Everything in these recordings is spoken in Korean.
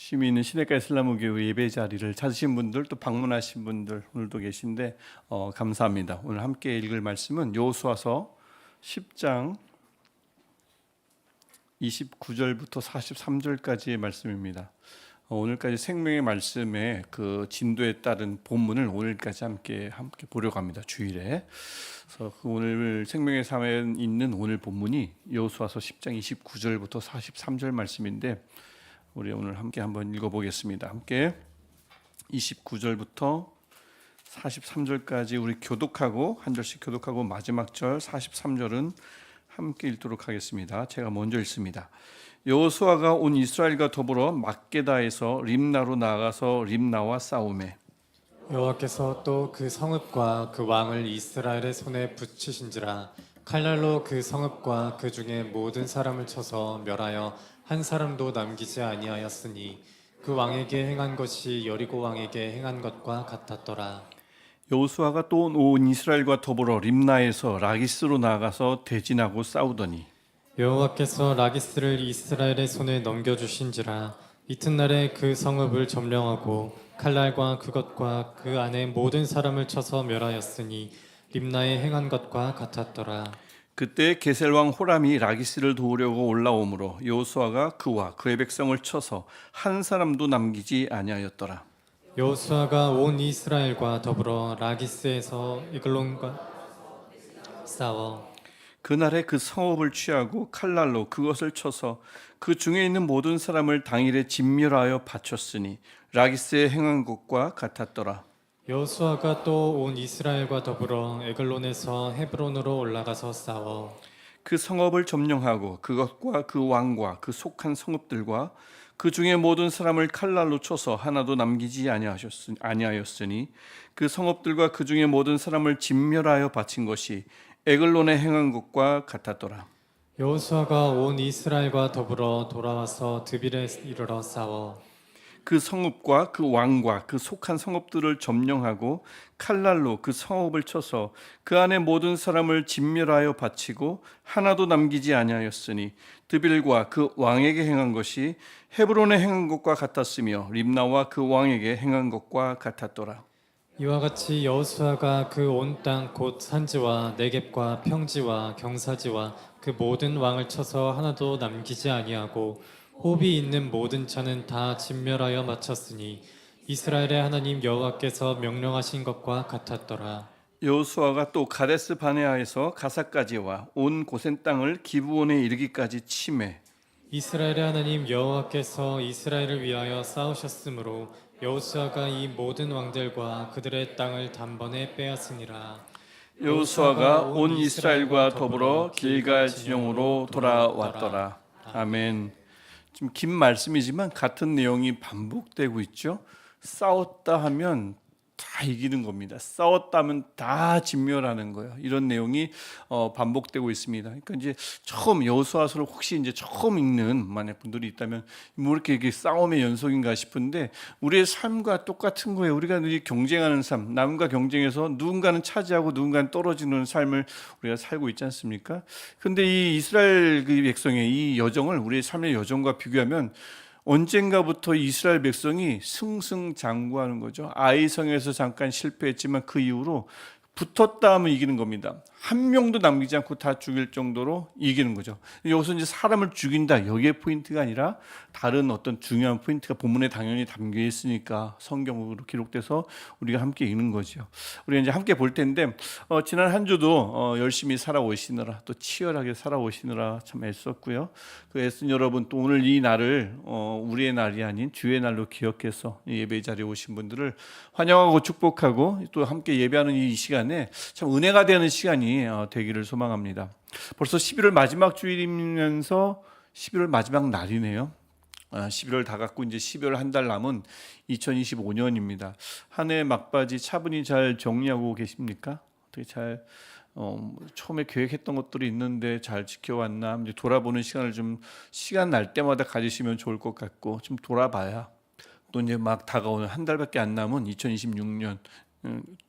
심이 있는 시내가 이슬람교회 예배 자리를 찾으신 분들 또 방문하신 분들 오늘도 계신데 감사합니다. 오늘 함께 읽을 말씀은 여호수아서 10장 29절부터 43절까지의 말씀입니다. 오늘까지 생명의 말씀의 그 진도에 따른 본문을 오늘까지 함께 보려고 합니다. 주일에. 그래서 그 오늘 생명의 삶에 있는 오늘 본문이 여호수아서 10장 29절부터 43절 말씀인데 우리 오늘 함께 한번 읽어보겠습니다. 함께 29절부터 43절까지 우리 교독하고 한 절씩 교독하고 마지막 절 43절은 함께 읽도록 하겠습니다. 제가 먼저 읽습니다. 여호수아가 온 이스라엘과 더불어 막게다에서 림나로 나아가서 림나와 싸우매 여호와께서 또 그 성읍과 그 왕을 이스라엘의 손에 붙이신지라. 칼날로 그 성읍과 그 중에 모든 사람을 쳐서 멸하여 한 사람도 남기지 아니하였으니 그 왕에게 행한 것이 여리고 왕에게 행한 것과 같았더라. 여호수아가 또 온 이스라엘과 더불어 림나에서 라기스로 나아가서 대진하고 싸우더니 여호와께서 라기스를 이스라엘의 손에 넘겨주신지라. 이튿날에 그 성읍을 점령하고 칼날과 그것과 그 안에 모든 사람을 쳐서 멸하였으니 림나에 행한 것과 같았더라. 그때 게셀 왕 호람이 라기스를 도우려고 올라오므로 여호수아가 그와 그의 백성을 쳐서 한 사람도 남기지 아니하였더라. 여호수아가 온 이스라엘과 더불어 라기스에서 이글론과 싸워 그날에 그 성읍을 취하고 칼날로 그것을 쳐서 그 중에 있는 모든 사람을 당일에 진멸하여 바쳤으니 라기스에 행한 것과 같았더라. 여호수아가 또 온 이스라엘과 더불어 에글론에서 헤브론으로 올라가서 싸워 그 성읍을 점령하고 그것과 그 왕과 그 속한 성읍들과 그 중에 모든 사람을 칼날로 쳐서 하나도 남기지 아니하였으니 그 성읍들과 그 중에 모든 사람을 진멸하여 바친 것이 에글론에 행한 것과 같았더라. 여호수아가 온 이스라엘과 더불어 돌아와서 드빌에 이르러 싸워 그 성읍과 그 왕과 그 속한 성읍들을 점령하고 칼날로 그 성읍을 쳐서 그 안에 모든 사람을 진멸하여 바치고 하나도 남기지 아니하였으니 드빌과 그 왕에게 행한 것이 헤브론에 행한 것과 같았으며 림나와 그 왕에게 행한 것과 같았더라. 이와 같이 여호수아가 그 온 땅 곧 산지와 네겝과 평지와 경사지와 그 모든 왕을 쳐서 하나도 남기지 아니하고 호비 있는 모든 자는 다 진멸하여 마쳤으니 이스라엘의 하나님 여호와께서 명령하신 것과 같았더라. 여호수아가 또 가데스 바네아에서 가사까지와 온 고센 땅을 기브온에 이르기까지 치매 이스라엘의 하나님 여호와께서 이스라엘을 위하여 싸우셨으므로 여호수아가 이 모든 왕들과 그들의 땅을 단번에 빼앗으니라. 여호수아가 온 이스라엘과 더불어 길갈 진영으로 돌아왔더라. 아멘. 좀 긴 말씀이지만 같은 내용이 반복되고 있죠. 싸웠다 하면 다 이기는 겁니다. 싸웠다 하면 다 진멸하는 거예요. 이런 내용이 반복되고 있습니다. 그러니까 이제 처음 여호수아서를 혹시 이제 처음 읽는 만약 분들이 있다면 뭐 이렇게 이게 싸움의 연속인가 싶은데 우리의 삶과 똑같은 거예요. 우리가 경쟁하는 삶, 남과 경쟁해서 누군가는 차지하고 누군가는 떨어지는 삶을 우리가 살고 있지 않습니까? 근데 이 이스라엘 그 백성의 이 여정을 우리의 삶의 여정과 비교하면 언젠가부터 이스라엘 백성이 승승장구하는 거죠. 아이성에서 잠깐 실패했지만 그 이후로 붙었다 하면 이기는 겁니다. 한 명도 남기지 않고 다 죽일 정도로 이기는 거죠. 여기서 이제 사람을 죽인다 여기에 포인트가 아니라 다른 어떤 중요한 포인트가 본문에 당연히 담겨 있으니까 성경으로 기록돼서 우리가 함께 읽는 거죠. 우리가 이제 함께 볼 텐데 지난 한 주도 열심히 살아오시느라 또 치열하게 살아오시느라 참 애썼고요. 그 애쓴 여러분 또 오늘 이 날을 우리의 날이 아닌 주의 날로 기억해서 예배 자리에 오신 분들을 환영하고 축복하고 또 함께 예배하는 이 시간에 참 은혜가 되는 시간이 되기를 소망합니다. 벌써 11월 마지막 주일이면서 11월 마지막 날이네요. 11월 다 갔고 이제 12월 한 달 남은 2025년입니다. 한 해 막바지 차분히 잘 정리하고 계십니까? 어떻게 잘 처음에 계획했던 것들이 있는데 잘 지켜왔나? 이제 돌아보는 시간을 좀 시간 날 때마다 가지시면 좋을 것 같고 좀 돌아봐야 또 이제 막 다가오는 한 달밖에 안 남은 2026년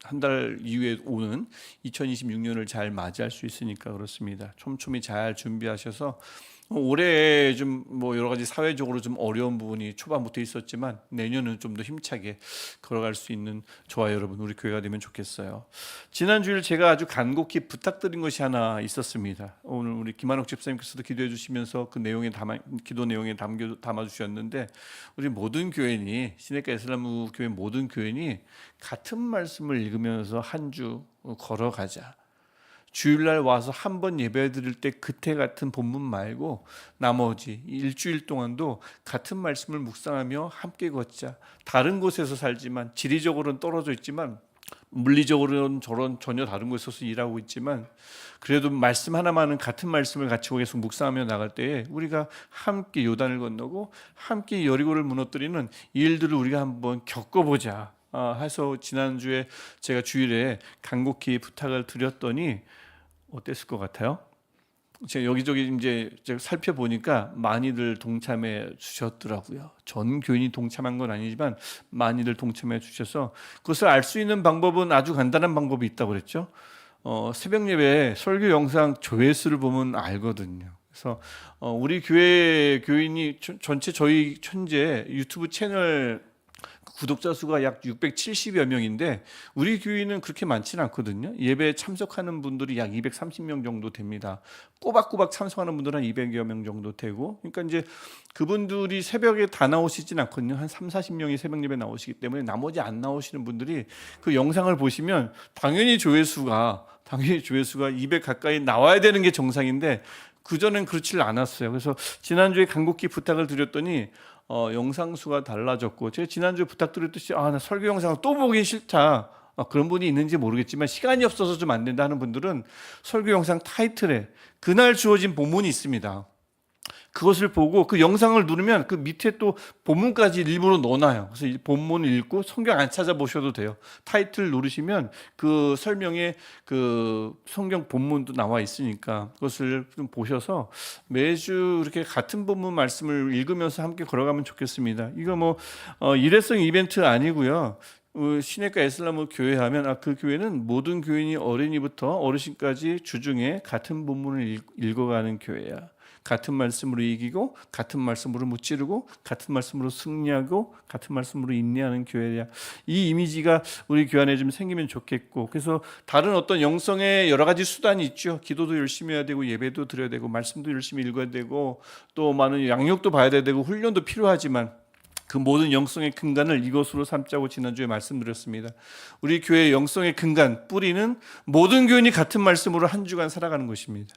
한 달 이후에 오는 2026년을 잘 맞이할 수 있으니까 그렇습니다. 촘촘히 잘 준비하셔서 올해 좀 뭐 여러 가지 사회적으로 좀 어려운 부분이 초반부터 있었지만 내년은 좀 더 힘차게 걸어갈 수 있는 저와 여러분 우리 교회가 되면 좋겠어요. 지난 주일 제가 아주 간곡히 부탁드린 것이 하나 있었습니다. 오늘 우리 김한옥 집사님께서도 기도해 주시면서 그 내용에 기도 내용에 담아 주셨는데 우리 모든 교인이 시내가 이슬람 교회 모든 교인이 같은 말씀을 읽으면서 한 주 걸어가자. 주일날 와서 한 번 예배 드릴 때 그때 같은 본문 말고 나머지 일주일 동안도 같은 말씀을 묵상하며 함께 걷자. 다른 곳에서 살지만 지리적으로는 떨어져 있지만 물리적으로는 전혀 다른 곳에서 일하고 있지만 그래도 말씀 하나만은 같은 말씀을 같이 계속 묵상하며 나갈 때에 우리가 함께 요단을 건너고 함께 여리고를 무너뜨리는 일들을 우리가 한번 겪어보자 해서 지난주에 제가 주일에 간곡히 부탁을 드렸더니 어땠을 것 같아요? 제가 여기저기 이제 제가 살펴보니까 많이들 동참해 주셨더라고요. 전 교인이 동참한 건 아니지만 많이들 동참해 주셔서 그것을 알 수 있는 방법은 아주 간단한 방법이 있다고 그랬죠. 새벽 예배 설교 영상 조회수를 보면 알거든요. 그래서 우리 교회 교인이 전체 저희 현재 유튜브 채널 구독자 수가 약 670여 명인데 우리 교회는 그렇게 많지는 않거든요. 예배에 참석하는 분들이 약 230명 정도 됩니다. 꼬박꼬박 참석하는 분들은 한 200여 명 정도 되고 그러니까 이제 그분들이 새벽에 다 나오시진 않거든요. 한 3, 40명이 새벽 예배 나오시기 때문에 나머지 안 나오시는 분들이 그 영상을 보시면 당연히 조회수가 200 가까이 나와야 되는 게 정상인데 그전엔 그렇지 않았어요. 그래서 지난주에 간곡히 부탁을 드렸더니 영상 수가 달라졌고 제가 지난주에 부탁드렸듯이 나 설교 영상을 또 보기 싫다. 그런 분이 있는지 모르겠지만 시간이 없어서 좀 안 된다 하는 분들은 설교 영상 타이틀에 그날 주어진 본문이 있습니다. 그것을 보고 그 영상을 누르면 그 밑에 또 본문까지 일부러 넣어놔요. 그래서 이 본문을 읽고 성경 안 찾아보셔도 돼요. 타이틀 누르시면 그 설명에 그 성경 본문도 나와 있으니까 그것을 좀 보셔서 매주 이렇게 같은 본문 말씀을 읽으면서 함께 걸어가면 좋겠습니다. 이거 뭐 일회성 이벤트 아니고요. 시내가 이슬람 교회 하면 그 교회는 모든 교인이 어린이부터 어르신까지 주중에 같은 본문을 읽어가는 교회야. 같은 말씀으로 이기고 같은 말씀으로 무찌르고 같은 말씀으로 승리하고 같은 말씀으로 인내하는 교회야. 이 이미지가 우리 교회 안에 좀 생기면 좋겠고 그래서 다른 어떤 영성의 여러 가지 수단이 있죠. 기도도 열심히 해야 되고 예배도 드려야 되고 말씀도 열심히 읽어야 되고 또 많은 양육도 봐야 되고 훈련도 필요하지만 그 모든 영성의 근간을 이것으로 삼자고 지난주에 말씀드렸습니다. 우리 교회의 영성의 근간 뿌리는 모든 교인이 같은 말씀으로 한 주간 살아가는 것입니다.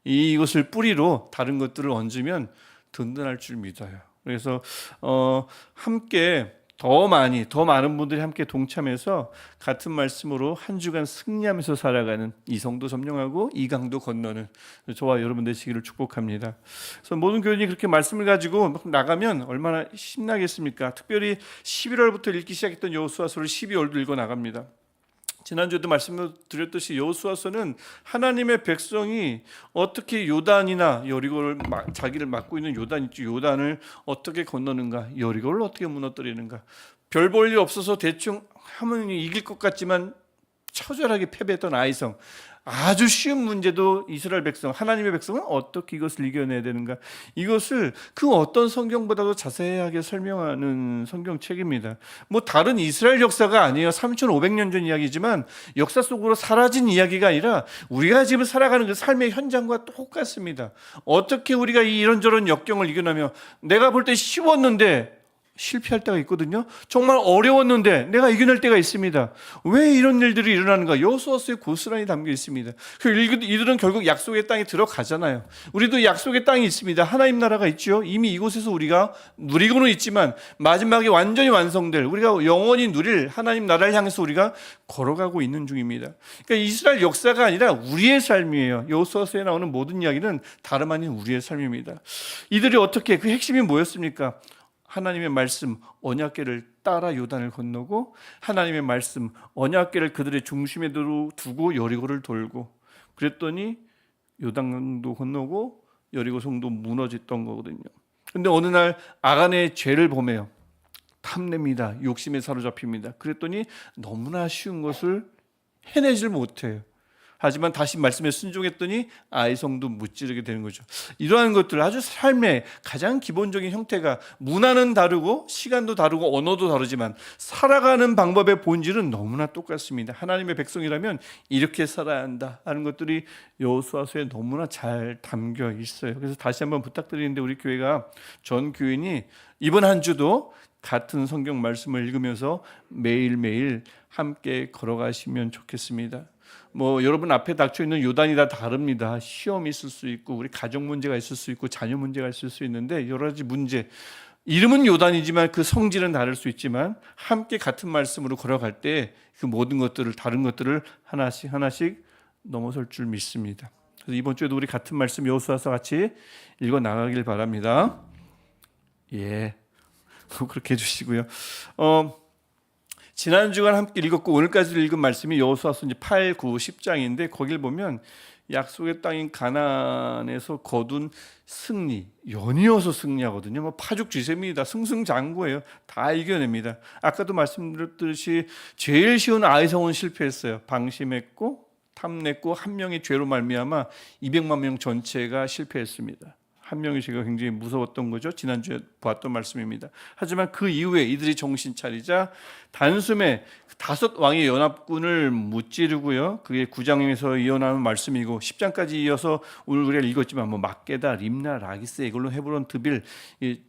이것을 뿌리로 다른 것들을 얹으면 든든할 줄 믿어요. 그래서 함께 더 많은 분들이 함께 동참해서 같은 말씀으로 한 주간 승리하면서 살아가는 이성도 점령하고 이강도 건너는 저와 여러분 되시기를 축복합니다. 그래서 모든 교인이 그렇게 말씀을 가지고 나가면 얼마나 신나겠습니까? 특별히 11월부터 읽기 시작했던 여호수아서를 12월도 읽어 나갑니다. 지난주에도 말씀드렸듯이 여호수아서는 하나님의 백성이 어떻게 요단이나 여리고를 자기를 맡고 있는 요단 있죠. 요단을 어떻게 건너는가, 여리고를 어떻게 무너뜨리는가. 별 볼 일 없어서 대충 하면 이길 것 같지만 처절하게 패배했던 아이성. 아주 쉬운 문제도 이스라엘 백성, 하나님의 백성은 어떻게 이것을 이겨내야 되는가. 이것을 그 어떤 성경보다도 자세하게 설명하는 성경책입니다. 뭐 다른 이스라엘 역사가 아니에요. 3,500년 전 이야기지만 역사 속으로 사라진 이야기가 아니라 우리가 지금 살아가는 그 삶의 현장과 똑같습니다. 어떻게 우리가 이런저런 역경을 이겨내며 내가 볼 때 쉬웠는데 실패할 때가 있거든요. 정말 어려웠는데 내가 이겨낼 때가 있습니다. 왜 이런 일들이 일어나는가? 여호수아서에 고스란히 담겨 있습니다. 이들은 결국 약속의 땅에 들어가잖아요. 우리도 약속의 땅이 있습니다. 하나님 나라가 있죠. 이미 이곳에서 우리가 누리고는 있지만 마지막에 완전히 완성될 우리가 영원히 누릴 하나님 나라를 향해서 우리가 걸어가고 있는 중입니다. 그러니까 이스라엘 역사가 아니라 우리의 삶이에요. 여호수아서에 나오는 모든 이야기는 다름 아닌 우리의 삶입니다. 이들이 어떻게 그 핵심이 뭐였습니까? 하나님의 말씀 언약궤를 따라 요단을 건너고 하나님의 말씀 언약궤를 그들의 중심에 두고 여리고를 돌고 그랬더니 요단강도 건너고 여리고 성도 무너졌던 거거든요. 근데 어느 날 아간의 죄를 범해요. 탐냅니다. 욕심에 사로잡힙니다. 그랬더니 너무나 쉬운 것을 해내질 못해요. 하지만 다시 말씀에 순종했더니 아이성도 무찌르게 되는 거죠. 이러한 것들, 아주 삶의 가장 기본적인 형태가 문화는 다르고 시간도 다르고 언어도 다르지만 살아가는 방법의 본질은 너무나 똑같습니다. 하나님의 백성이라면 이렇게 살아야 한다 하는 것들이 여호수아서에 너무나 잘 담겨 있어요. 그래서 다시 한번 부탁드리는데, 우리 교회가 전 교인이 이번 한 주도 같은 성경 말씀을 읽으면서 매일매일 함께 걸어가시면 좋겠습니다. 여러분 앞에 닥쳐 있는 요단이 다 다릅니다. 시험이 있을 수 있고, 우리 가정 문제가 있을 수 있고, 자녀 문제가 있을 수 있는데, 여러 가지 문제, 이름은 요단이지만 그 성질은 다를 수 있지만 함께 같은 말씀으로 걸어갈 때 그 모든 것들을, 다른 것들을 하나씩 하나씩 넘어설 줄 믿습니다. 그래서 이번 주에도 우리 같은 말씀 여호수아서 같이 읽어 나가길 바랍니다. 예, 그렇게 해주시고요. 지난 주간 함께 읽었고 오늘까지 읽은 말씀이 여호수아서 8, 9, 10장인데, 거길 보면 약속의 땅인 가나안에서 거둔 승리, 연이어서 승리하거든요. 파죽지세입니다. 승승장구예요. 다 이겨냅니다. 아까도 말씀드렸듯이 제일 쉬운 아이성은 실패했어요. 방심했고 탐냈고 한 명의 죄로 말미암아 200만 명 전체가 실패했습니다. 한 명의 죄가 굉장히 무서웠던 거죠. 지난주에 보았던 말씀입니다. 하지만 그 이후에 이들이 정신 차리자 단숨에 5 왕의 연합군을 무찌르고요. 그게 9장에서 이어나는 말씀이고 10장까지 이어서 오늘 우리가 읽었지만 막게다, 림나, 라기스, 에글론, 헤브론, 드빌,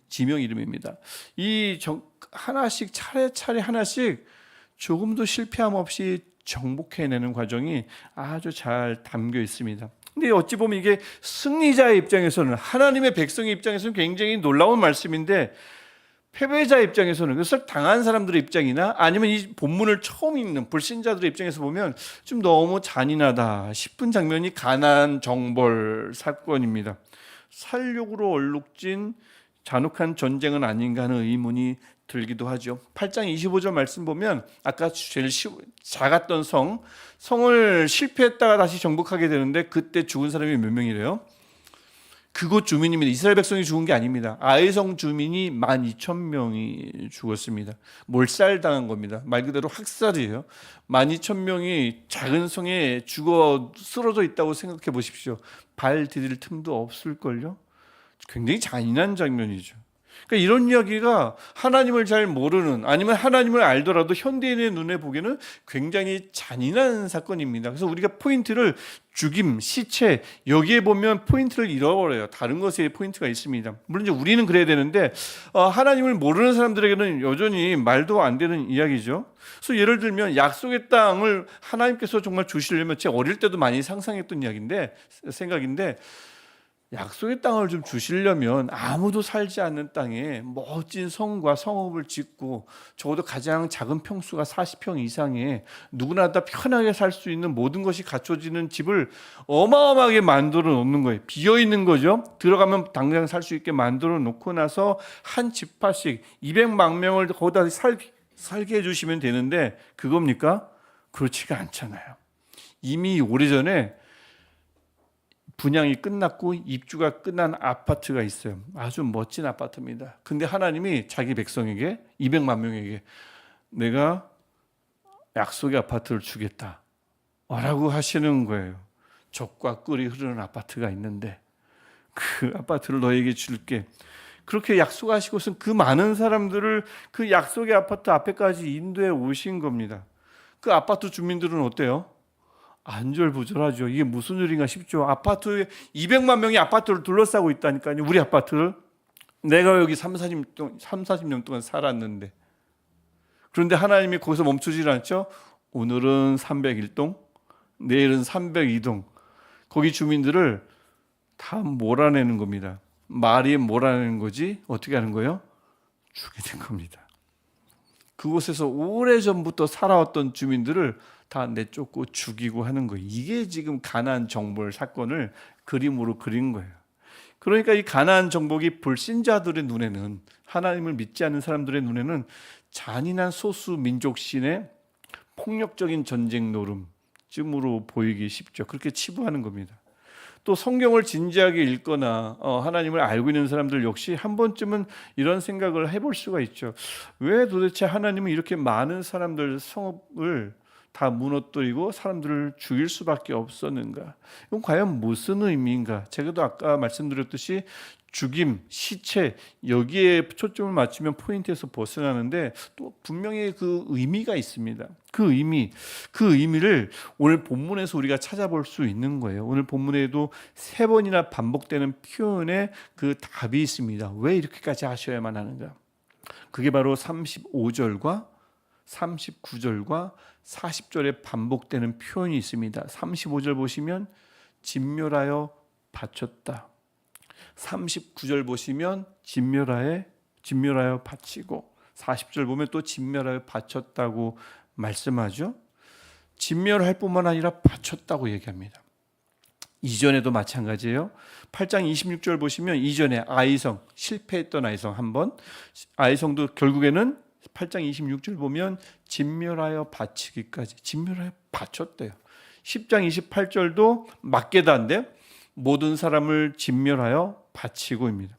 지명 이름입니다. 하나씩 차례차례 하나씩 조금도 실패함 없이 정복해내는 과정이 아주 잘 담겨 있습니다. 근데 어찌 보면 이게 승리자의 입장에서는, 하나님의 백성의 입장에서는 굉장히 놀라운 말씀인데, 패배자 입장에서는, 그래서 당한 사람들의 입장이나 아니면 이 본문을 처음 읽는 불신자들의 입장에서 보면 좀 너무 잔인하다 싶은 장면이 가나안 정벌 사건입니다. 살육으로 얼룩진 잔혹한 전쟁은 아닌가 하는 의문이 들기도 하죠. 8장 25절 말씀 보면 아까 제일 작았던 성을 실패했다가 다시 정복하게 되는데, 그때 죽은 사람이 몇 명이래요? 그곳 주민입니다. 이스라엘 백성이 죽은 게 아닙니다. 아이성 주민이 12,000명이 죽었습니다. 몰살당한 겁니다. 말 그대로 학살이에요. 12,000명이 작은 성에 죽어 쓰러져 있다고 생각해 보십시오. 발 디딜 틈도 없을걸요? 굉장히 잔인한 장면이죠. 그러니까 이런 이야기가 하나님을 잘 모르는, 아니면 하나님을 알더라도 현대인의 눈에 보기에는 굉장히 잔인한 사건입니다. 그래서 우리가 포인트를 죽임, 시체, 여기에 보면 포인트를 잃어버려요. 다른 것에 포인트가 있습니다. 물론 이제 우리는 그래야 되는데 하나님을 모르는 사람들에게는 여전히 말도 안 되는 이야기죠. 그래서 예를 들면 약속의 땅을 하나님께서 정말 주시려면, 제가 어릴 때도 많이 상상했던 생각인데, 약속의 땅을 좀 주시려면 아무도 살지 않는 땅에 멋진 성과 성읍을 짓고, 적어도 가장 작은 평수가 40평 이상의 누구나 다 편하게 살 수 있는 모든 것이 갖춰지는 집을 어마어마하게 만들어 놓는 거예요. 비어 있는 거죠. 들어가면 당장 살 수 있게 만들어 놓고 나서 한 집화씩 200만 명을 거기다 살게 해주시면 되는데, 그겁니까? 그렇지가 않잖아요. 이미 오래전에 분양이 끝났고 입주가 끝난 아파트가 있어요. 아주 멋진 아파트입니다. 근데 하나님이 자기 백성에게, 200만 명에게 내가 약속의 아파트를 주겠다 라고 하시는 거예요. 젖과 꿀이 흐르는 아파트가 있는데 그 아파트를 너에게 줄게. 그렇게 약속하시고선 그 많은 사람들을 그 약속의 아파트 앞에까지 인도해 오신 겁니다. 그 아파트 주민들은 어때요? 안절부절하죠. 이게 무슨 일인가 싶죠. 아파트에 200만 명이 아파트를 둘러싸고 있다니까요. 우리 아파트를. 내가 여기 40년 동안 살았는데. 그런데 하나님이 거기서 멈추질 않죠. 오늘은 301동, 내일은 302동. 거기 주민들을 다 몰아내는 겁니다. 말이 몰아내는 거지 어떻게 하는 거예요? 죽게 된 겁니다. 그곳에서 오래전부터 살아왔던 주민들을 다 내쫓고 죽이고 하는 거예요. 이게 지금 가나안 정벌 사건을 그림으로 그린 거예요. 그러니까 이 가나안 정복이 불신자들의 눈에는, 하나님을 믿지 않는 사람들의 눈에는 잔인한 소수 민족신의 폭력적인 전쟁 노름쯤으로 보이기 쉽죠. 그렇게 치부하는 겁니다. 또 성경을 진지하게 읽거나 하나님을 알고 있는 사람들 역시 한 번쯤은 이런 생각을 해볼 수가 있죠. 왜 도대체 하나님은 이렇게 많은 사람들 성읍을 다 무너뜨리고 사람들을 죽일 수밖에 없었는가? 이건 과연 무슨 의미인가? 제가도 아까 말씀드렸듯이 죽임, 시체 여기에 초점을 맞추면 포인트에서 벗어나는데 또 분명히 그 의미가 있습니다. 그 의미를 오늘 본문에서 우리가 찾아볼 수 있는 거예요. 오늘 본문에도 3번이나 반복되는 표현에 그 답이 있습니다. 왜 이렇게까지 하셔야만 하는가? 그게 바로 35절과 39절과 40절에 반복되는 표현이 있습니다. 35절 보시면 진멸하여 바쳤다. 39절 보시면 진멸하여 바치고 40절 보면 또 진멸하여 바쳤다고 말씀하죠. 진멸할 뿐만 아니라 바쳤다고 얘기합니다. 이전에도 마찬가지예요. 8장 26절 보시면 이전에 아이성, 실패했던 아이성 한번, 아이성도 결국에는 8장 26절 보면 진멸하여 바치기까지 진멸하여 바쳤대요. 10장 28절도 막게다인데 모든 사람을 진멸하여 바치고입니다.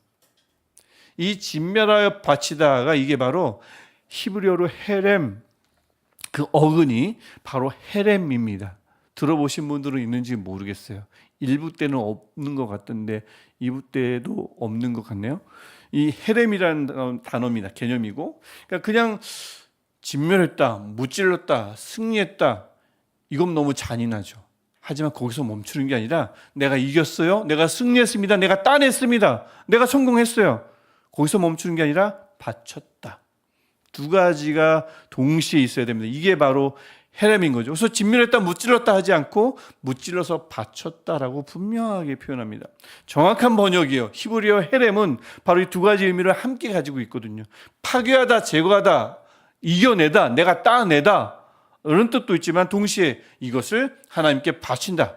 이 진멸하여 바치다가 이게 바로 히브리어로 헤렘, 그 어근이 바로 헤렘입니다. 들어보신 분들은 있는지 모르겠어요. 1부 때는 없는 것 같던데 2부 때도 없는 것 같네요. 이 헤렘이라는 단어입니다. 개념이고, 그러니까 그냥 진멸했다, 무찔렀다, 승리했다, 이건 너무 잔인하죠. 하지만 거기서 멈추는 게 아니라 내가 이겼어요, 내가 승리했습니다, 내가 따냈습니다, 내가 성공했어요. 거기서 멈추는 게 아니라 바쳤다. 두 가지가 동시에 있어야 됩니다. 이게 바로 헤렘인 거죠. 그래서 진멸했다, 무찔렀다 하지 않고 무찔러서 바쳤다라고 분명하게 표현합니다. 정확한 번역이에요. 히브리어 헤렘은 바로 이 두 가지 의미를 함께 가지고 있거든요. 파괴하다, 제거하다, 이겨내다, 내가 따내다 이런 뜻도 있지만 동시에 이것을 하나님께 바친다,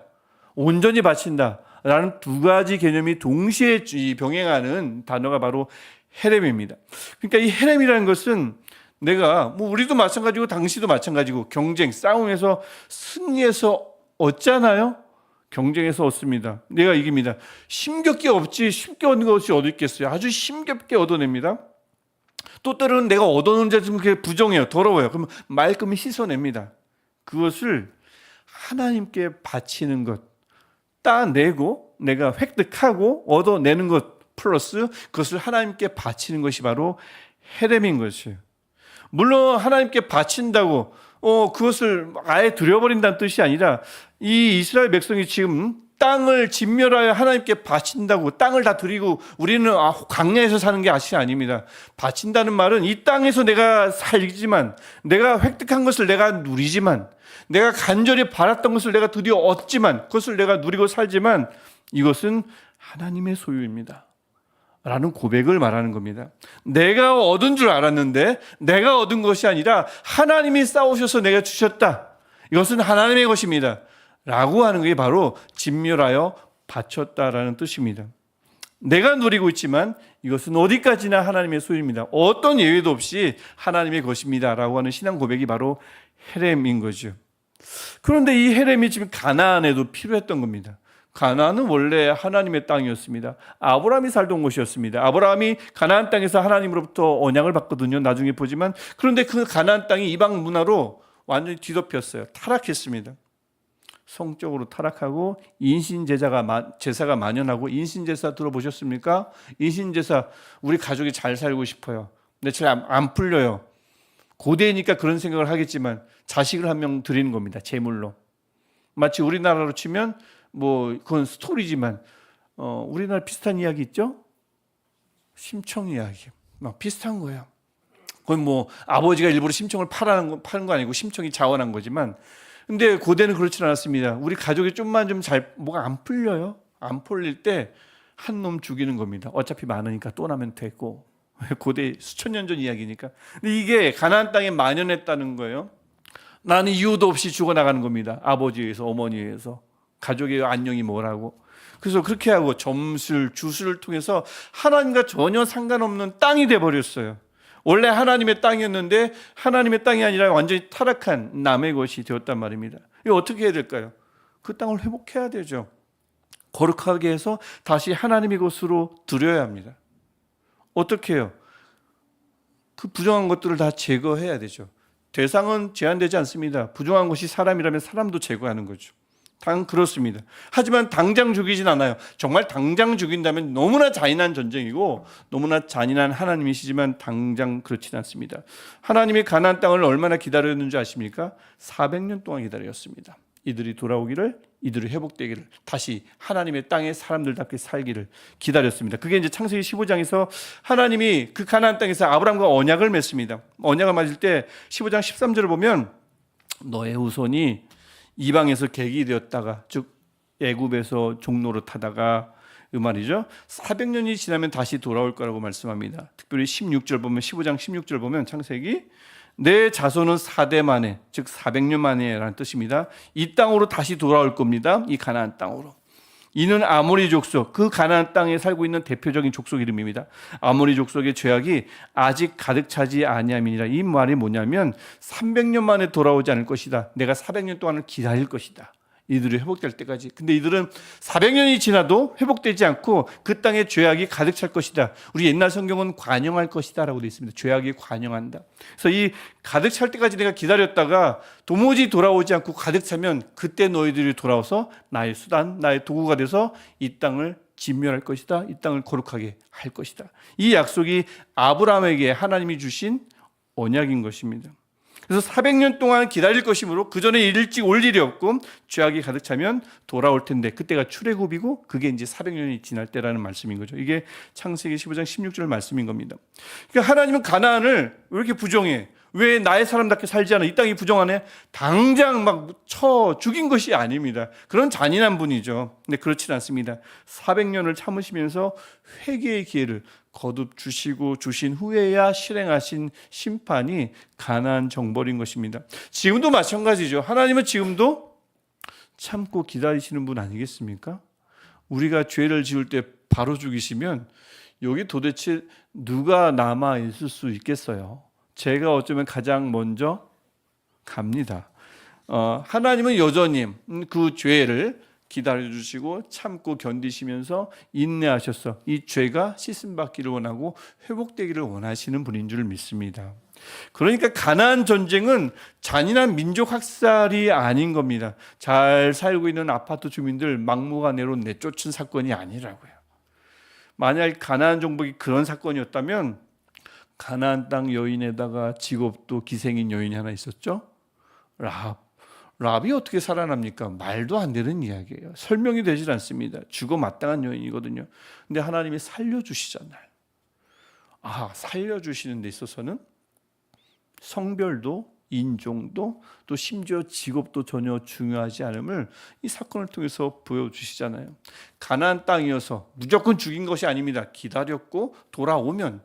온전히 바친다 라는 두 가지 개념이 동시에 병행하는 단어가 바로 헤렘입니다. 그러니까 이 헤렘이라는 것은 내가 우리도 마찬가지고 당시도 마찬가지고 경쟁, 싸움에서 승리해서 얻잖아요. 경쟁에서 얻습니다. 내가 이깁니다. 힘겹게 얻지 쉽게 얻는 것이 어디 있겠어요. 아주 힘겹게 얻어냅니다. 또 때로는 내가 얻어놓은 자 좀 부정해요, 더러워요. 그러면 말끔히 씻어냅니다. 그것을 하나님께 바치는 것, 따내고 내가 획득하고 얻어내는 것 플러스 그것을 하나님께 바치는 것이 바로 헤렘인 것이에요. 물론 하나님께 바친다고 그것을 아예 들여버린다는 뜻이 아니라 이 이스라엘 백성이 지금 땅을 진멸하여 하나님께 바친다고 땅을 다 드리고 우리는 광야에서 사는 게 아닙니다. 바친다는 말은 이 땅에서 내가 살지만, 내가 획득한 것을 내가 누리지만, 내가 간절히 바랐던 것을 내가 드디어 얻지만, 그것을 내가 누리고 살지만 이것은 하나님의 소유입니다 라는 고백을 말하는 겁니다. 내가 얻은 줄 알았는데 내가 얻은 것이 아니라 하나님이 쌓으셔서 내가 주셨다, 이것은 하나님의 것입니다 라고 하는 게 바로 진멸하여 바쳤다라는 뜻입니다. 내가 누리고 있지만 이것은 어디까지나 하나님의 소유입니다, 어떤 예외도 없이 하나님의 것입니다 라고 하는 신앙 고백이 바로 헤렘인 거죠. 그런데 이 헤렘이 지금 가나안에도 필요했던 겁니다. 가나안은 원래 하나님의 땅이었습니다. 아브라함이 살던 곳이었습니다. 아브라함이 가나안 땅에서 하나님으로부터 언약을 받거든요, 나중에 보지만. 그런데 그 가나안 땅이 이방 문화로 완전히 뒤덮였어요. 타락했습니다. 성적으로 타락하고 인신제사가 만연하고, 인신제사 들어보셨습니까? 인신제사, 우리 가족이 잘 살고 싶어요, 근데 잘 안 풀려요. 고대니까 그런 생각을 하겠지만 자식을 한 명 드리는 겁니다, 제물로. 마치 우리나라로 치면 그건 스토리지만 우리나라 비슷한 이야기 있죠? 심청 이야기 막 비슷한 거예요. 그건 아버지가 일부러 심청을 파는 거 아니고 심청이 자원한 거지만, 근데 고대는 그렇지 않았습니다. 우리 가족이 좀만 뭐가 안 풀려요, 안 풀릴 때 한 놈 죽이는 겁니다. 어차피 많으니까 또 나면 되고. 고대 수천 년 전 이야기니까. 근데 이게 가나안 땅에 만연했다는 거예요. 나는 이유도 없이 죽어나가는 겁니다. 아버지에 의해서, 어머니에 의해서. 가족의 안녕이 뭐라고. 그래서 그렇게 하고 주술을 통해서 하나님과 전혀 상관없는 땅이 돼버렸어요. 원래 하나님의 땅이었는데 하나님의 땅이 아니라 완전히 타락한 남의 것이 되었단 말입니다. 이거 어떻게 해야 될까요? 그 땅을 회복해야 되죠. 거룩하게 해서 다시 하나님의 것으로 드려야 합니다. 어떻게 해요? 그 부정한 것들을 다 제거해야 되죠. 대상은 제한되지 않습니다. 부정한 것이 사람이라면 사람도 제거하는 거죠. 당 그렇습니다. 하지만 당장 죽이진 않아요. 정말 당장 죽인다면 너무나 잔인한 전쟁이고 너무나 잔인한 하나님이시지만 당장 그렇진 않습니다. 하나님이 가나안 땅을 얼마나 기다렸는지 아십니까? 400년 동안 기다렸습니다. 이들이 돌아오기를, 이들이 회복되기를, 다시 하나님의 땅에 사람들답게 살기를 기다렸습니다. 그게 이제 창세기 15장에서 하나님이 그 가나안 땅에서 아브라함과 언약을 맺습니다. 언약을 맺을 때 15장 13절을 보면 너의 후손이 이방에서 객이 되었다가, 즉 애굽에서 종로로 타다가, 그 말이죠, 400년이 지나면 다시 돌아올 거라고 말씀합니다. 특별히 16절 보면, 15장 16절 보면 창세기, 내 자손은 4대 만에, 즉 400년 만에 라는 뜻입니다. 이 땅으로 다시 돌아올 겁니다. 이 가나안 땅으로. 이는 아모리 족속, 그 가나안 땅에 살고 있는 대표적인 족속 이름입니다. 아모리 족속의 죄악이 아직 가득 차지 아니함이니라. 이 말이 뭐냐면 300년 만에 돌아오지 않을 것이다. 내가 400년 동안을 기다릴 것이다. 이들이 회복될 때까지. 근데 이들은 400년이 지나도 회복되지 않고 그 땅에 죄악이 가득 찰 것이다. 우리 옛날 성경은 관영할 것이다 라고 되어 있습니다. 죄악이 관영한다. 그래서 이 가득 찰 때까지 내가 기다렸다가 도무지 돌아오지 않고 가득 차면 그때 너희들이 돌아와서 나의 수단, 나의 도구가 돼서 이 땅을 진멸할 것이다. 이 땅을 거룩하게 할 것이다. 이 약속이 아브라함에게 하나님이 주신 언약인 것입니다. 그래서 400년 동안 기다릴 것이므로 그 전에 일찍 올 일이 없고 죄악이 가득 차면 돌아올 텐데 그때가 출애굽이고 그게 이제 400년이 지날 때라는 말씀인 거죠. 이게 창세기 15장 16절 말씀인 겁니다. 그러니까 하나님은 가나안을 왜 이렇게 부정해? 왜 나의 사람답게 살지 않아? 이 땅이 부정하네? 당장 막 쳐 죽인 것이 아닙니다. 그런 잔인한 분이죠. 근데 그렇진 않습니다. 400년을 참으시면서 회개의 기회를 거듭 주시고 주신 후에야 실행하신 심판이 가나안 정벌인 것입니다. 지금도 마찬가지죠. 하나님은 지금도 참고 기다리시는 분 아니겠습니까? 우리가 죄를 지을 때 바로 죽이시면 여기 도대체 누가 남아 있을 수 있겠어요? 제가 어쩌면 가장 먼저 갑니다. 하나님은 여전히 그 죄를 기다려주시고 참고 견디시면서 인내하셔서 이 죄가 씻음받기를 원하고 회복되기를 원하시는 분인 줄 믿습니다. 그러니까 가나안 전쟁은 잔인한 민족 학살이 아닌 겁니다. 잘 살고 있는 아파트 주민들 막무가내로 내쫓은 사건이 아니라고요. 만약 가나안 정복이 그런 사건이었다면 가나안 땅 여인에다가 직업도 기생인 여인이 하나 있었죠. 랍이 어떻게 살아납니까? 말도 안 되는 이야기예요. 설명이 되질 않습니다. 죽어 마땅한 여인이거든요. 근데 하나님이 살려주시잖아요. 살려주시는 데 있어서는 성별도 인종도 또 심지어 직업도 전혀 중요하지 않음을 이 사건을 통해서 보여주시잖아요. 가나안 땅이어서 무조건 죽인 것이 아닙니다. 기다렸고 돌아오면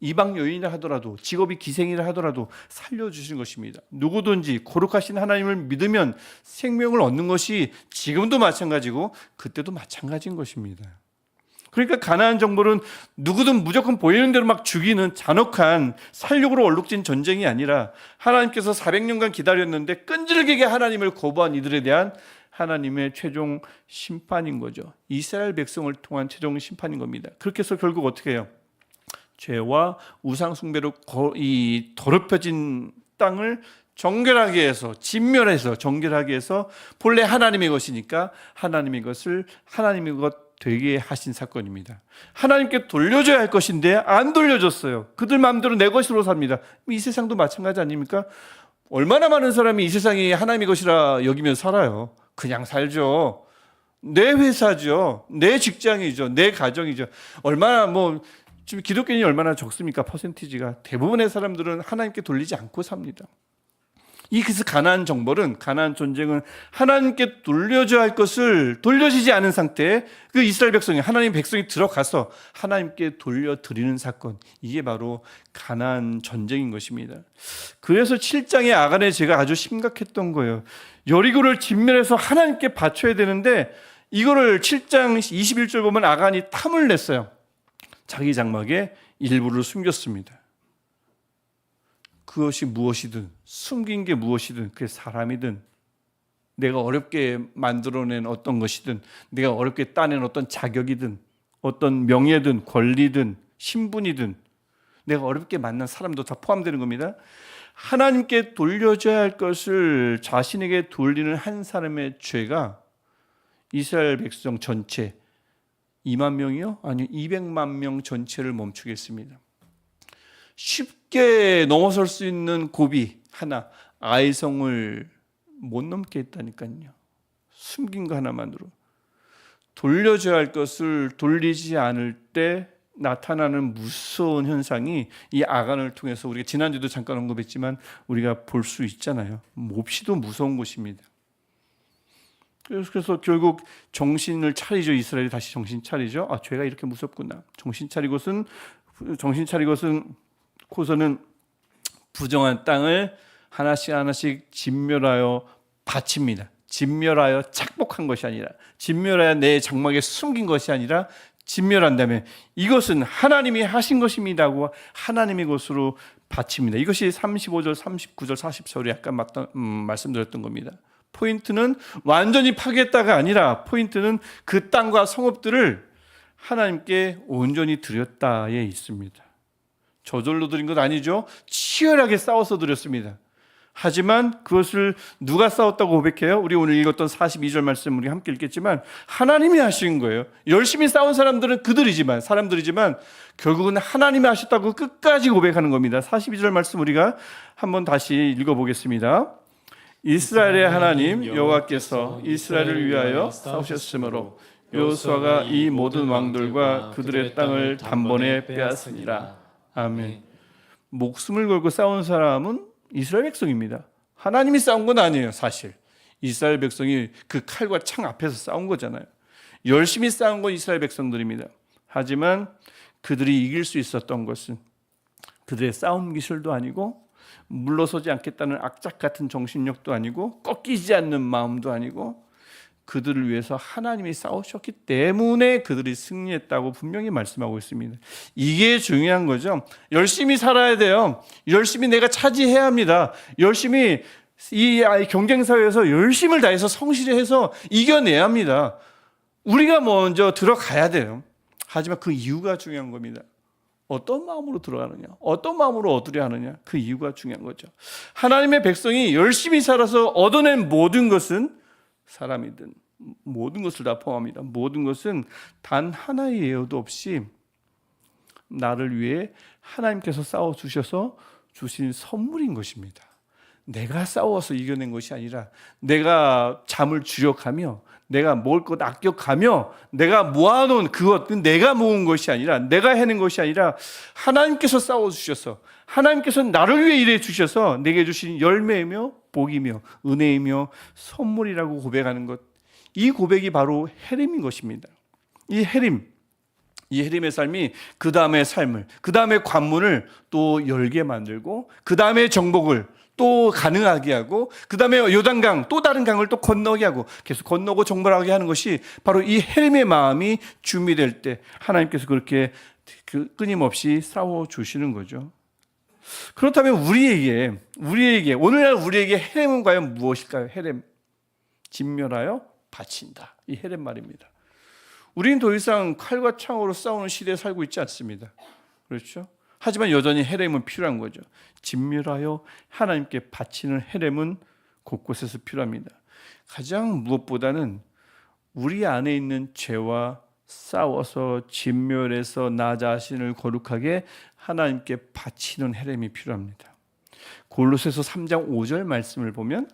이방 여인이라 하더라도 직업이 기생이라 하더라도 살려주신 것입니다. 누구든지 거룩하신 하나님을 믿으면 생명을 얻는 것이 지금도 마찬가지고 그때도 마찬가지인 것입니다. 그러니까 가나안 정벌은 누구든 무조건 보이는 대로 막 죽이는 잔혹한 살육으로 얼룩진 전쟁이 아니라 하나님께서 400년간 기다렸는데 끈질기게 하나님을 거부한 이들에 대한 하나님의 최종 심판인 거죠. 이스라엘 백성을 통한 최종 심판인 겁니다. 그렇게 해서 결국 어떻게 해요? 죄와 우상 숭배로 이 더럽혀진 땅을 정결하게 해서 진멸해서 정결하게 해서 본래 하나님의 것이니까 하나님의 것을 하나님의 것 되게 하신 사건입니다. 하나님께 돌려줘야 할 것인데 안 돌려줬어요. 그들 마음대로 내 것으로 삽니다. 이 세상도 마찬가지 아닙니까? 얼마나 많은 사람이 이 세상이 하나님의 것이라 여기며 살아요. 그냥 살죠. 내 회사죠. 내 직장이죠. 내 가정이죠. 얼마나 지금 기독교인이 얼마나 적습니까? 퍼센티지가. 대부분의 사람들은 하나님께 돌리지 않고 삽니다. 그래서 가나안 정벌은, 가나안 전쟁은 하나님께 돌려줘야 할 것을 돌려지지 않은 상태에 그 이스라엘 백성이, 하나님 백성이 들어가서 하나님께 돌려드리는 사건, 이게 바로 가나안 전쟁인 것입니다. 그래서 7장의 아간의 죄가 아주 심각했던 거예요. 여리고를 진멸해서 하나님께 바쳐야 되는데 이거를 7장 21절 보면 아간이 탐을 냈어요. 자기 장막에 일부를 숨겼습니다. 그것이 무엇이든, 숨긴 게 무엇이든, 그게 사람이든, 내가 어렵게 만들어낸 어떤 것이든, 내가 어렵게 따낸 어떤 자격이든, 어떤 명예든, 권리든, 신분이든, 내가 어렵게 만난 사람도 다 포함되는 겁니다. 하나님께 돌려줘야 할 것을 자신에게 돌리는 한 사람의 죄가 이스라엘 백성 전체 2만 명이요? 아니 200만 명 전체를 멈추게 했습니다. 쉽게 넘어설 수 있는 고비 하나, 아이성을 못 넘게 했다니까요. 숨긴 거 하나만으로. 돌려줘야 할 것을 돌리지 않을 때 나타나는 무서운 현상이 이 아간을 통해서 우리가 지난주도 잠깐 언급했지만 우리가 볼 수 있잖아요. 몹시도 무서운 것입니다. 그래서 결국 정신을 차리죠. 이스라엘이 다시 정신 차리죠. 아, 죄가 이렇게 무섭구나. 정신 차리고서는 부정한 땅을 하나씩 진멸하여 바칩니다. 진멸하여 착복한 것이 아니라, 진멸하여 내 장막에 숨긴 것이 아니라 진멸한 다음에 이것은 하나님이 하신 것입니다고 하나님의 것으로 바칩니다. 이것이 35절, 39절, 40절에 약간 말씀드렸던 겁니다. 포인트는 완전히 파괴했다가 아니라 포인트는 그 땅과 성읍들을 하나님께 온전히 드렸다에 있습니다. 저절로 드린 것 아니죠. 치열하게 싸워서 드렸습니다. 하지만 그것을 누가 싸웠다고 고백해요? 우리 오늘 읽었던 42절 말씀 우리 함께 읽겠지만 하나님이 하신 거예요. 열심히 싸운 사람들은 사람들이지만 결국은 하나님이 하셨다고 끝까지 고백하는 겁니다. 42절 말씀 우리가 한번 다시 읽어보겠습니다. 이스라엘의 하나님 여호와께서 이스라엘을 위하여 싸우셨으므로 여호수아가 이 모든 왕들과 그들의 땅을 단번에 빼앗으니라. 아멘. 목숨을 걸고 싸운 사람은 이스라엘 백성입니다. 하나님이 싸운 건 아니에요. 사실 이스라엘 백성이 그 칼과 창 앞에서 싸운 거잖아요. 열심히 싸운 건 이스라엘 백성들입니다. 하지만 그들이 이길 수 있었던 것은 그들의 싸움 기술도 아니고 물러서지 않겠다는 악착 같은 정신력도 아니고 꺾이지 않는 마음도 아니고 그들을 위해서 하나님이 싸우셨기 때문에 그들이 승리했다고 분명히 말씀하고 있습니다. 이게 중요한 거죠. 열심히 살아야 돼요. 열심히 내가 차지해야 합니다. 열심히 이 경쟁사회에서 열심을 다해서 성실해서 이겨내야 합니다. 우리가 먼저 들어가야 돼요. 하지만 그 이유가 중요한 겁니다. 어떤 마음으로 들어가느냐, 어떤 마음으로 얻으려 하느냐, 그 이유가 중요한 거죠. 하나님의 백성이 열심히 살아서 얻어낸 모든 것은 사람이든 모든 것을 다 포함합니다. 모든 것은 단 하나의 예외도 없이 나를 위해 하나님께서 싸워주셔서 주신 선물인 것입니다. 내가 싸워서 이겨낸 것이 아니라 내가 잠을 주력하며 내가 먹을 것 아껴가며 내가 모아놓은 그것, 내가 모은 것이 아니라 내가 해낸 것이 아니라 하나님께서 싸워주셔서 하나님께서 나를 위해 일해 주셔서 내게 주신 열매이며 복이며 은혜이며 선물이라고 고백하는 것, 이 고백이 바로 헤림인 것입니다. 이 헤림의 삶이 그 다음의 삶을, 그 다음의 관문을 또 열게 만들고 그 다음의 정복을 또 가능하게 하고 그 다음에 요단강 또 다른 강을 또 건너게 하고 계속 건너고 정벌하게 하는 것이 바로 이 헤림의 마음이 준비될 때 하나님께서 그렇게 끊임없이 싸워주시는 거죠. 그렇다면 우리에게 오늘날 우리에게 헤렘은 과연 무엇일까요? 헤렘, 진멸하여 바친다. 이 헤렘 말입니다. 우리는 더 이상 칼과 창으로 싸우는 시대에 살고 있지 않습니다. 그렇죠? 하지만 여전히 헤렘은 필요한 거죠. 진멸하여 하나님께 바치는 헤렘은 곳곳에서 필요합니다. 가장 무엇보다는 우리 안에 있는 죄와 싸워서 진멸해서 나 자신을 거룩하게 하나님께 바치는 헤렘이 필요합니다. 골로새서 3장 5절 말씀을 보면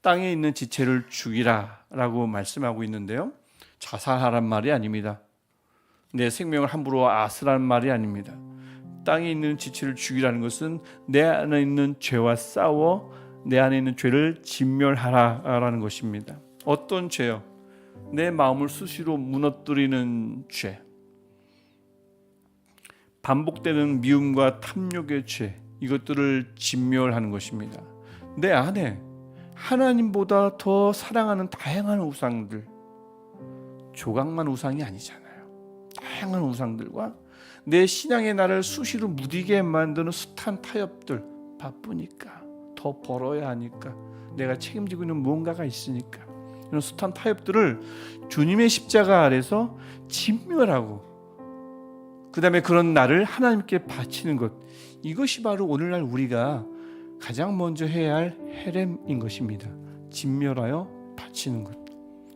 땅에 있는 지체를 죽이라 라고 말씀하고 있는데요, 자살하란 말이 아닙니다. 내 생명을 함부로 아스라는 말이 아닙니다. 땅에 있는 지체를 죽이라는 것은 내 안에 있는 죄와 싸워 내 안에 있는 죄를 진멸하라라는 것입니다. 어떤 죄요? 내 마음을 수시로 무너뜨리는 죄, 반복되는 미움과 탐욕의 죄, 이것들을 진멸하는 것입니다. 내 안에 하나님보다 더 사랑하는 다양한 우상들, 조각만 우상이 아니잖아요. 다양한 우상들과 내 신앙의 나를 수시로 무디게 만드는 숱한 타협들, 바쁘니까, 더 벌어야 하니까, 내가 책임지고 있는 무언가가 있으니까, 이런 숱한 타협들을 주님의 십자가 아래서 진멸하고 그 다음에 그런 나를 하나님께 바치는 것, 이것이 바로 오늘날 우리가 가장 먼저 해야 할 헤렘인 것입니다. 진멸하여 바치는 것.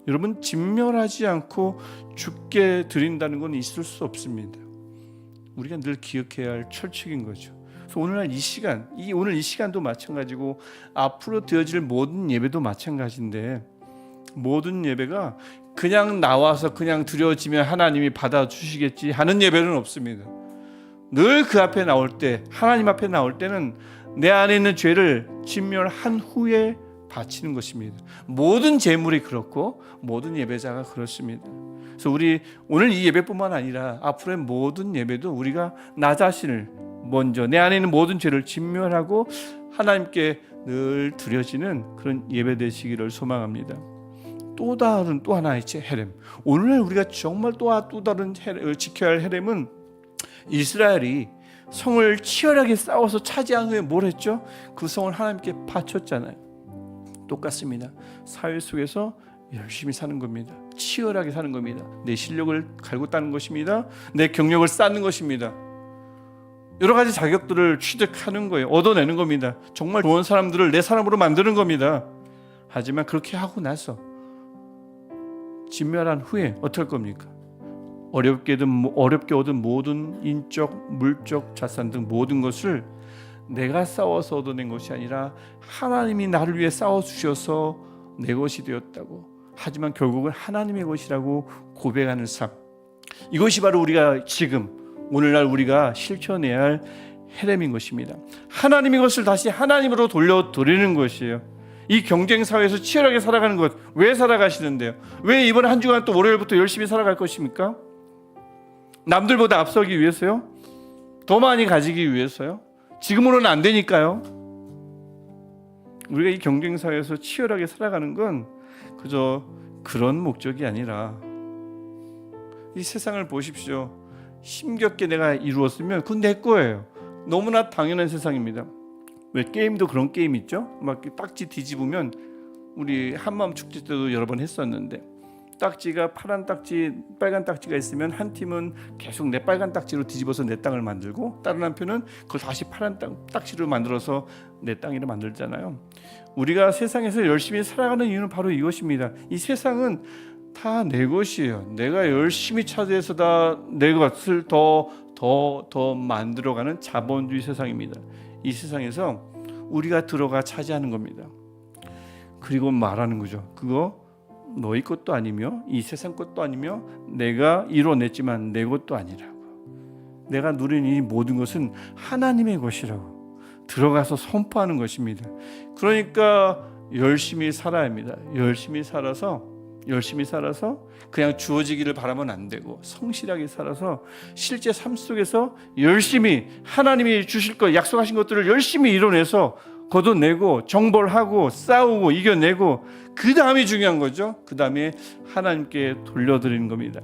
여러분, 진멸하지 않고 죽게 드린다는 건 있을 수 없습니다. 우리가 늘 기억해야 할 철칙인 거죠. 그래서 오늘날 이 시간, 오늘 이 시간도 마찬가지고 앞으로 되어질 모든 예배도 마찬가지인데, 모든 예배가 그냥 나와서 그냥 드려지면 하나님이 받아주시겠지 하는 예배는 없습니다. 늘 그 앞에 나올 때, 하나님 앞에 나올 때는 내 안에 있는 죄를 진멸한 후에 바치는 것입니다. 모든 제물이 그렇고 모든 예배자가 그렇습니다. 그래서 우리 오늘 이 예배뿐만 아니라 앞으로의 모든 예배도 우리가 나 자신을 먼저, 내 안에 있는 모든 죄를 진멸하고 하나님께 늘 드려지는 그런 예배 되시기를 소망합니다. 또 다른 또 하나의 헤렘, 오늘 우리가 정말 또 다른 지켜야 할 헤렘은, 이스라엘이 성을 치열하게 싸워서 차지한 후에 뭘 했죠? 그 성을 하나님께 바쳤잖아요. 똑같습니다. 사회 속에서 열심히 사는 겁니다. 치열하게 사는 겁니다. 내 실력을 갈고 따는 것입니다. 내 경력을 쌓는 것입니다. 여러 가지 자격들을 취득하는 거예요. 얻어내는 겁니다. 정말 좋은 사람들을 내 사람으로 만드는 겁니다. 하지만 그렇게 하고 나서 진멸한 후에 어떨 겁니까? 어렵게 얻은 모든 인적, 물적, 자산 등 모든 것을 내가 싸워서 얻어낸 것이 아니라 하나님이 나를 위해 싸워주셔서 내 것이 되었다고, 하지만 결국은 하나님의 것이라고 고백하는 삶, 이것이 바로 우리가 지금 오늘날 우리가 실천해야 할 헤렘인 것입니다. 하나님의 것을 다시 하나님으로 돌려드리는 것이에요. 이 경쟁 사회에서 치열하게 살아가는 것, 왜 살아가시는데요? 왜 이번 한 주간 또 월요일부터 열심히 살아갈 것입니까? 남들보다 앞서기 위해서요? 더 많이 가지기 위해서요? 지금으로는 안 되니까요. 우리가 이 경쟁 사회에서 치열하게 살아가는 건 그저 그런 목적이 아니라, 이 세상을 보십시오. 힘겹게 내가 이루었으면 그건 내 거예요. 너무나 당연한 세상입니다. 왜 게임도 그런 게임 있죠? 막 딱지 뒤집으면, 우리 한마음 축제 때도 여러 번 했었는데, 딱지가 파란 딱지, 빨간 딱지가 있으면 한 팀은 계속 내 빨간 딱지로 뒤집어서 내 땅을 만들고, 다른 한편은 그걸 다시 파란 딱지로 만들어서 내 땅으로 만들잖아요. 우리가 세상에서 열심히 살아가는 이유는 바로 이것입니다. 이 세상은 다 내 것이에요. 내가 열심히 차지해서 다 내 것을 더 만들어가는 자본주의 세상입니다. 이 세상에서 우리가 들어가 차지하는 겁니다. 그리고 말하는 거죠. 그거 너희 것도 아니며 이 세상 것도 아니며 내가 이뤄냈지만 내 것도 아니라고. 내가 누린 이 모든 것은 하나님의 것이라고 들어가서 선포하는 것입니다. 그러니까 열심히 살아야 합니다. 열심히 살아서 그냥 주어지기를 바라면 안 되고, 성실하게 살아서 실제 삶 속에서 열심히 하나님이 주실 것, 약속하신 것들을 열심히 이뤄내서 걷어내고 정벌하고 싸우고 이겨내고, 그 다음이 중요한 거죠. 그 다음에 하나님께 돌려드리는 겁니다.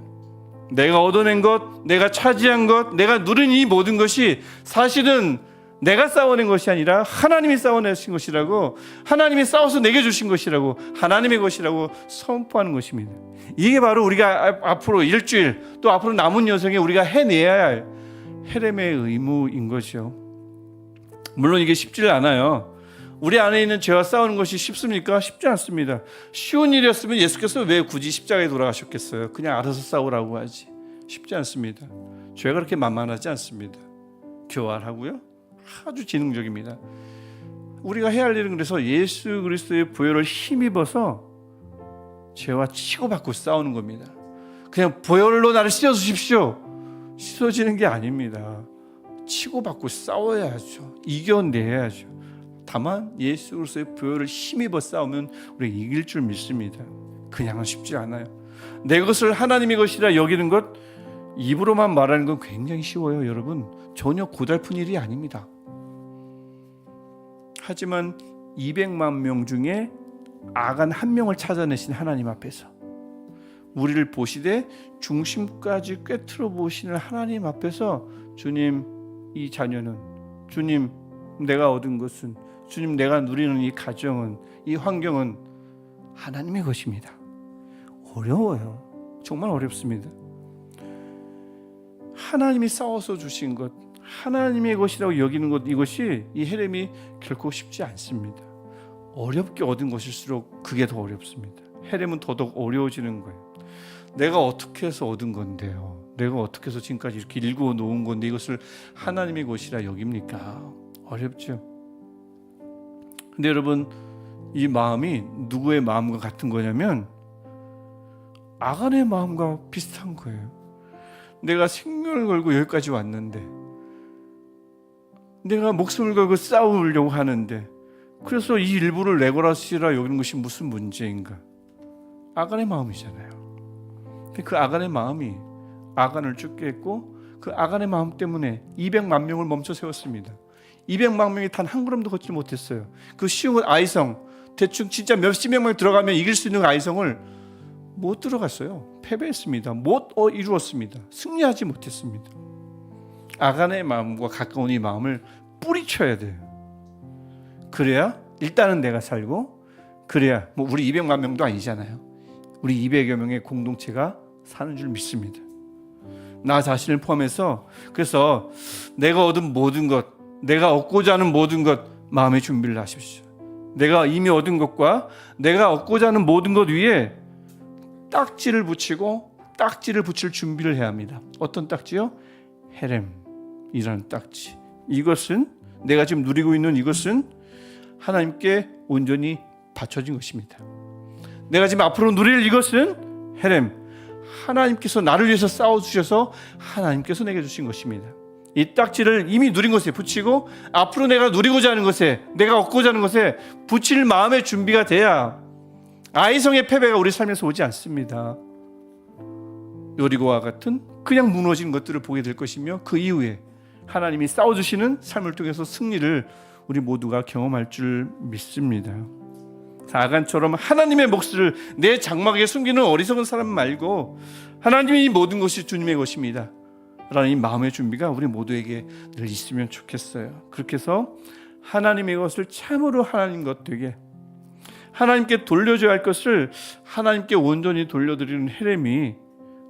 내가 얻어낸 것, 내가 차지한 것, 내가 누린 이 모든 것이 사실은 내가 싸워낸 것이 아니라 하나님이 싸워내신 것이라고, 하나님이 싸워서 내게 주신 것이라고, 하나님의 것이라고 선포하는 것입니다. 이게 바로 우리가 앞으로 일주일, 또 앞으로 남은 여정에 우리가 해내야 할 헤렘의 의무인 것이죠. 물론 이게 쉽지 않아요. 우리 안에 있는 죄와 싸우는 것이 쉽습니까? 쉽지 않습니다. 쉬운 일이었으면 예수께서 왜 굳이 십자가에 돌아가셨겠어요? 그냥 알아서 싸우라고 하지. 쉽지 않습니다. 죄가 그렇게 만만하지 않습니다. 교활하고요, 아주 지능적입니다. 우리가 해야 할 일은 그래서 예수 그리스도의 보혈을 힘입어서 죄와 치고받고 싸우는 겁니다. 그냥 보혈로 나를 씻어주십시오, 씻어지는 게 아닙니다. 치고받고 싸워야죠. 이겨내야죠. 다만 예수 그리스도의 보혈을 힘입어 싸우면 우리가 이길 줄 믿습니다. 그냥은 쉽지 않아요. 내 것을 하나님의 것이라 여기는 것, 입으로만 말하는 건 굉장히 쉬워요. 여러분, 전혀 고달픈 일이 아닙니다. 하지만 200만 명 중에 아간 한 명을 찾아내신 하나님 앞에서, 우리를 보시되 중심까지 꿰뚫어 보시는 하나님 앞에서, 주님, 이 자녀는, 주님, 내가 얻은 것은, 주님, 내가 누리는 이 가정은, 이 환경은 하나님의 것입니다. 어려워요. 정말 어렵습니다. 하나님이 싸워서 주신 것, 하나님의 것이라고 여기는 것, 이것이 이 헤렘이 결코 쉽지 않습니다. 어렵게 얻은 것일수록 그게 더 어렵습니다. 헤렘은 더더욱 어려워지는 거예요. 내가 어떻게 해서 얻은 건데요, 내가 어떻게 해서 지금까지 이렇게 일구어 놓은 건데 이것을 하나님의 것이라 여깁니까? 어렵죠. 근데 여러분, 이 마음이 누구의 마음과 같은 거냐면 아간의 마음과 비슷한 거예요. 내가 생명을 걸고 여기까지 왔는데, 내가 목숨을 걸고 싸우려고 하는데, 그래서 이 일부를 레고라스라 여기는 것이 무슨 문제인가? 아간의 마음이잖아요. 그 아간의 마음이 아간을 죽게 했고, 그 아간의 마음 때문에 200만 명을 멈춰 세웠습니다. 200만 명이 단 한 걸음도 걷지 못했어요. 그 쉬운 아이성, 대충 진짜 몇십 명만 들어가면 이길 수 있는 아이성을 못 들어갔어요. 패배했습니다. 못 이루었습니다. 승리하지 못했습니다. 아간의 마음과 가까운 이 마음을 뿌리쳐야 돼요. 그래야 일단은 내가 살고, 그래야 뭐 우리 200만 명도 아니잖아요. 우리 200여 명의 공동체가 사는 줄 믿습니다. 나 자신을 포함해서. 그래서 내가 얻은 모든 것, 내가 얻고자 하는 모든 것, 마음의 준비를 하십시오. 내가 이미 얻은 것과 내가 얻고자 하는 모든 것 위에 딱지를 붙이고 딱지를 붙일 준비를 해야 합니다. 어떤 딱지요? 헤렘이라는 딱지. 이것은, 내가 지금 누리고 있는 이것은 하나님께 온전히 바쳐진 것입니다. 내가 지금 앞으로 누릴 이것은 헤렘, 하나님께서 나를 위해서 싸워주셔서 하나님께서 내게 주신 것입니다. 이 딱지를 이미 누린 것에 붙이고 앞으로 내가 누리고자 하는 것에, 내가 얻고자 하는 것에 붙일 마음의 준비가 돼야 아이성의 패배가 우리 삶에서 오지 않습니다. 여리고와 같은 그냥 무너진 것들을 보게 될 것이며, 그 이후에 하나님이 싸워주시는 삶을 통해서 승리를 우리 모두가 경험할 줄 믿습니다. 아간처럼 하나님의 몫을 내 장막에 숨기는 어리석은 사람 말고, 하나님이 이 모든 것이 주님의 것입니다 라는 이 마음의 준비가 우리 모두에게 늘 있으면 좋겠어요. 그렇게 해서 하나님의 것을 참으로 하나님 것 되게, 하나님께 돌려줘야 할 것을 하나님께 온전히 돌려드리는 헤렘이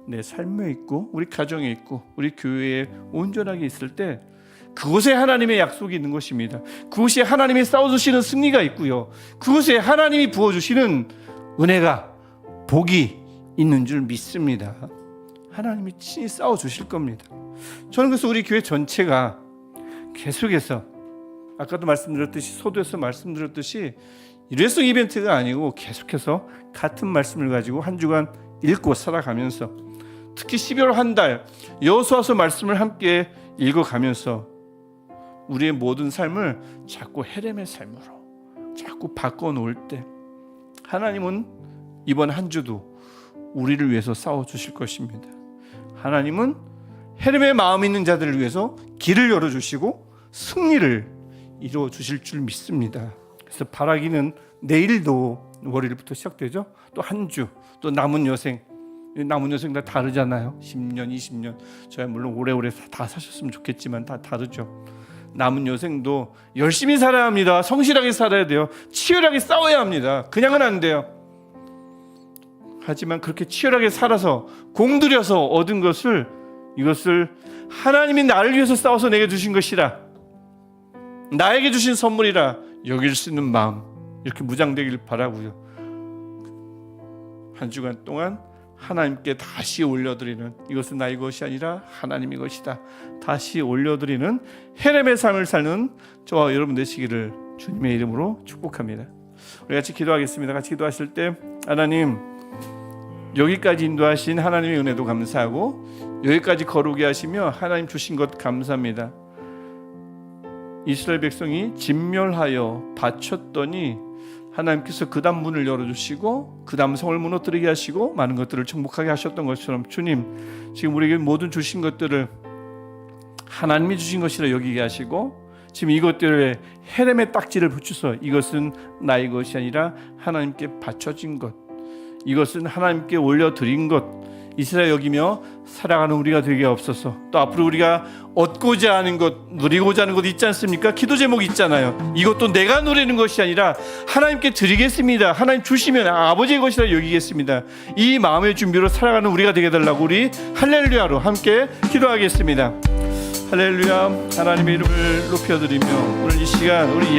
내 삶에 있고, 우리 가정에 있고, 우리 교회에 온전하게 있을 때, 그곳에 하나님의 약속이 있는 것입니다. 그곳에 하나님이 싸워주시는 승리가 있고요, 그곳에 하나님이 부어주시는 은혜가, 복이 있는 줄 믿습니다. 하나님이 친히 싸워주실 겁니다. 저는 그래서 우리 교회 전체가 계속해서, 아까도 말씀드렸듯이, 소도에서 말씀드렸듯이 일회성 이벤트가 아니고 계속해서 같은 말씀을 가지고 한 주간 읽고 살아가면서, 특히 12월 한 달 여호수아서 말씀을 함께 읽어가면서 우리의 모든 삶을 자꾸 헤렘의 삶으로 자꾸 바꿔놓을 때, 하나님은 이번 한 주도 우리를 위해서 싸워주실 것입니다. 하나님은 헤렘의 마음 있는 자들을 위해서 길을 열어주시고 승리를 이루어주실 줄 믿습니다. 그래서 바라기는 내일도, 월요일부터 시작되죠. 또 한 주, 또 남은 여생 다 다르잖아요. 10년, 20년. 저야 물론 오래오래 다 사셨으면 좋겠지만 다 다르죠. 남은 여생도 열심히 살아야 합니다. 성실하게 살아야 돼요. 치열하게 싸워야 합니다. 그냥은 안 돼요. 하지만 그렇게 치열하게 살아서 공들여서 얻은 것을, 이것을 하나님이 나를 위해서 싸워서 내게 주신 것이라, 나에게 주신 선물이라 여길 수 있는 마음, 이렇게 무장되길 바라고요. 한 주간 동안 하나님께 다시 올려드리는, 이것은 나의 것이 아니라 하나님의 것이다, 다시 올려드리는 헤렘의 삶을 사는 저와 여러분 되시기를 주님의 이름으로 축복합니다. 우리 같이 기도하겠습니다. 같이 기도하실 때, 하나님, 여기까지 인도하신 하나님의 은혜도 감사하고, 여기까지 거룩게 하시며 하나님 주신 것 감사합니다. 이스라엘 백성이 진멸하여 바쳤더니 하나님께서 그 다음 문을 열어주시고 그 다음 성을 무너뜨리게 하시고 많은 것들을 정복하게 하셨던 것처럼, 주님 지금 우리에게 모든 주신 것들을 하나님이 주신 것이라 여기게 하시고, 지금 이것들에 헤렘의 딱지를 붙여서 이것은 나의 것이 아니라 하나님께 바쳐진 것, 이것은 하나님께 올려드린 것, 이스라엘 여기며 살아가는 우리가 되게 없어서, 또 앞으로 우리가 얻고자 하는 것, 누리고자 하는 것 있지 않습니까? 기도 제목이 있잖아요. 이것도 내가 누리는 것이 아니라 하나님께 드리겠습니다. 하나님 주시면 아버지의 것이라 여기겠습니다. 이 마음의 준비로 살아가는 우리가 되게 해달라고 우리 할렐루야로 함께 기도하겠습니다. 할렐루야. 하나님의 이름을 높여드리며 오늘 이 시간 우리 예배